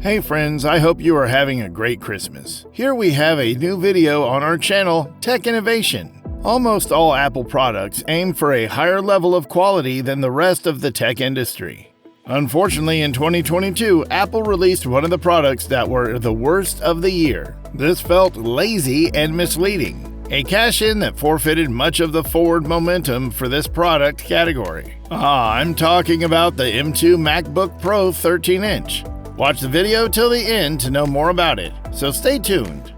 Hey friends, I hope you are having a great Christmas. Here we have a new video on our channel, Tech Innovation. Almost all Apple products aim for a higher level of quality than the rest of the tech industry. Unfortunately, in 2022, Apple released one of the products that were the worst of the year. This felt lazy and misleading. A cash-in that forfeited much of the forward momentum for this product category. I'm talking about the M2 MacBook Pro 13-inch. Watch the video till the end to know more about it, so stay tuned.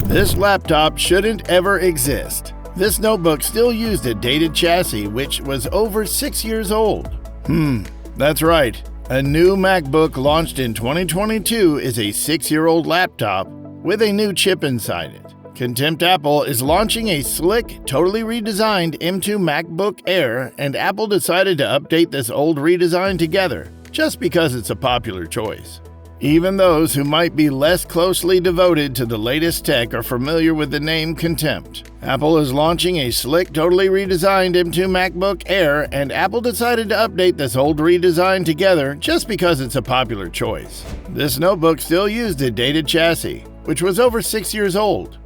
This laptop shouldn't ever exist. This notebook still used a dated chassis which was over 6 years old. That's right. A new MacBook launched in 2022 is a 6-year-old laptop with a new chip inside it. Contempt Apple is launching a slick, totally redesigned M2 MacBook Air, and Apple decided to update this old redesign together, just because it's a popular choice. Even those who might be less closely devoted to the latest tech are familiar with the name Contempt. Apple is launching a slick, totally redesigned M2 MacBook Air, and Apple decided to update this old redesign together just because it's a popular choice. This notebook still used a dated chassis, which was over 6 years old.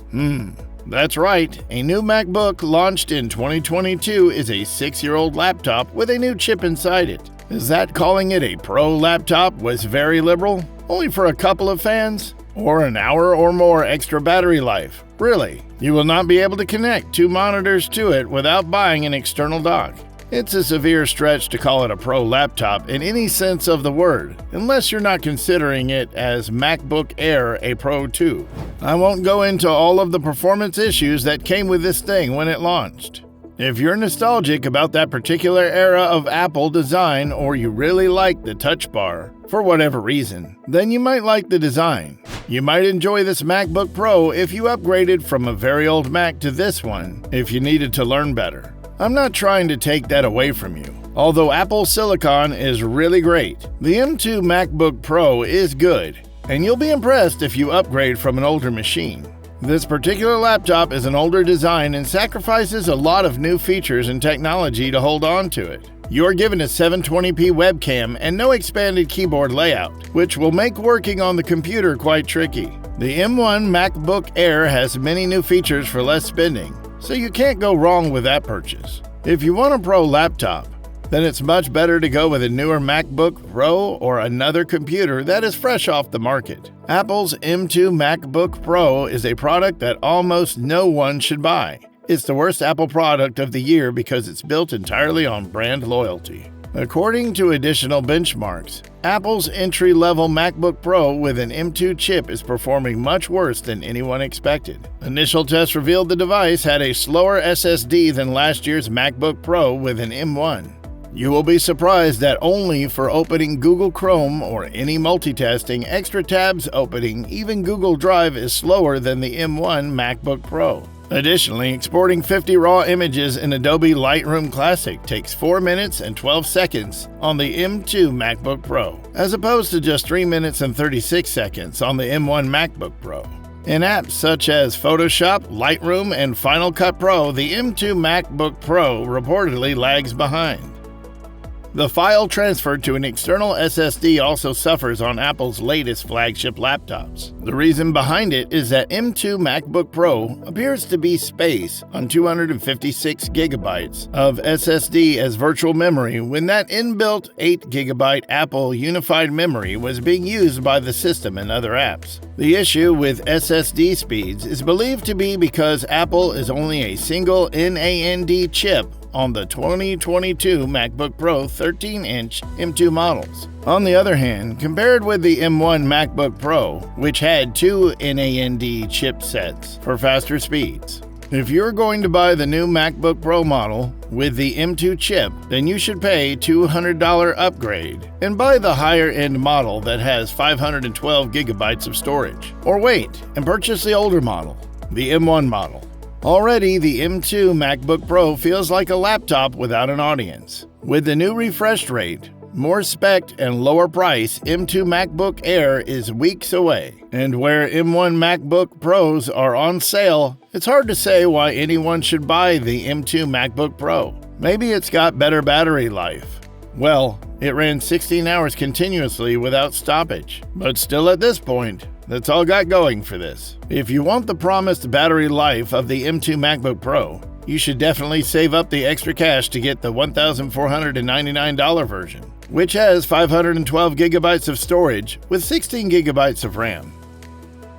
That's right, a new MacBook launched in 2022 is a 6-year-old laptop with a new chip inside it. Is that calling it a Pro laptop was very liberal? Only for a couple of fans? Or an hour or more extra battery life? Really? You will not be able to connect 2 monitors to it without buying an external dock. It's a severe stretch to call it a Pro laptop in any sense of the word, unless you're not considering it as MacBook Air a Pro 2. I won't go into all of the performance issues that came with this thing when it launched. If you're nostalgic about that particular era of Apple design, or you really like the touch bar, for whatever reason, then you might like the design. You might enjoy this MacBook Pro if you upgraded from a very old Mac to this one, if you needed to learn better. I'm not trying to take that away from you. Although Apple Silicon is really great, the M2 MacBook Pro is good, and you'll be impressed if you upgrade from an older machine. This particular laptop is an older design and sacrifices a lot of new features and technology to hold on to it. You're given a 720p webcam and no expanded keyboard layout, which will make working on the computer quite tricky. The M1 MacBook Air has many new features for less spending, so you can't go wrong with that purchase. If you want a Pro laptop, then it's much better to go with a newer MacBook Pro or another computer that is fresh off the market. Apple's M2 MacBook Pro is a product that almost no one should buy. It's the worst Apple product of the year because it's built entirely on brand loyalty. According to additional benchmarks, Apple's entry-level MacBook Pro with an M2 chip is performing much worse than anyone expected. Initial tests revealed the device had a slower SSD than last year's MacBook Pro with an M1. You will be surprised that only for opening Google Chrome or any multitasking extra tabs opening, even Google Drive is slower than the M1 MacBook Pro. Additionally, exporting 50 raw images in Adobe Lightroom Classic takes 4 minutes and 12 seconds on the M2 MacBook Pro, as opposed to just 3 minutes and 36 seconds on the M1 MacBook Pro. In apps such as Photoshop, Lightroom, and Final Cut Pro, the M2 MacBook Pro reportedly lags behind. The file transferred to an external SSD also suffers on Apple's latest flagship laptops. The reason behind it is that M2 MacBook Pro appears to be space on 256 gigabytes of SSD as virtual memory when that inbuilt 8 gigabyte Apple unified memory was being used by the system and other apps. The issue with SSD speeds is believed to be because Apple is only a single NAND chip on the 2022 MacBook Pro 13-inch M2 models. On the other hand, compared with the M1 MacBook Pro, which had 2 NAND chipsets for faster speeds. If you're going to buy the new MacBook Pro model with the M2 chip, then you should pay $200 upgrade and buy the higher-end model that has 512 gigabytes of storage. Or wait and purchase the older model, the M1 model. Already, the M2 MacBook Pro feels like a laptop without an audience. With the new refresh rate, More spec'd and lower price, M2 MacBook Air is weeks away. And where M1 MacBook Pros are on sale, it's hard to say why anyone should buy the M2 MacBook Pro. Maybe it's got better battery life. Well, it ran 16 hours continuously without stoppage. But still at this point, that's all got going for this. If you want the promised battery life of the M2 MacBook Pro, you should definitely save up the extra cash to get the $1,499 version, which has 512 gigabytes of storage with 16 gigabytes of RAM.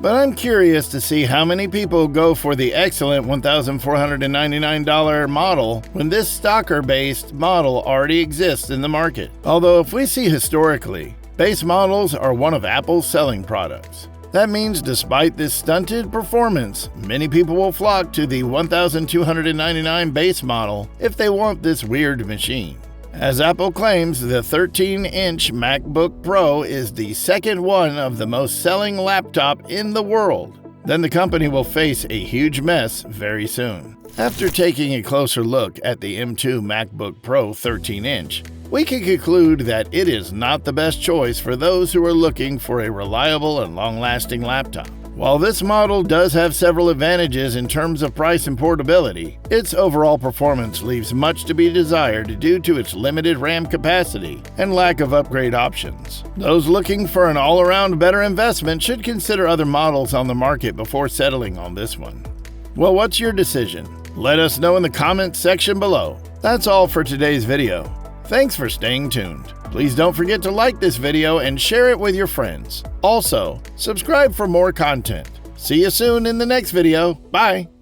But I'm curious to see how many people go for the excellent $1,499 model when this stalker-based model already exists in the market. Although if we see historically, base models are one of Apple's selling products. That means despite this stunted performance, many people will flock to the $1,299 base model if they want this weird machine. As Apple claims, the 13-inch MacBook Pro is the second one of the most selling laptop in the world, then the company will face a huge mess very soon. After taking a closer look at the M2 MacBook Pro 13-inch, we can conclude that it is not the best choice for those who are looking for a reliable and long-lasting laptop. While this model does have several advantages in terms of price and portability, its overall performance leaves much to be desired due to its limited RAM capacity and lack of upgrade options. Those looking for an all-around better investment should consider other models on the market before settling on this one. Well, what's your decision? Let us know in the comments section below. That's all for today's video. Thanks for staying tuned. Please don't forget to like this video and share it with your friends. Also, subscribe for more content. See you soon in the next video. Bye!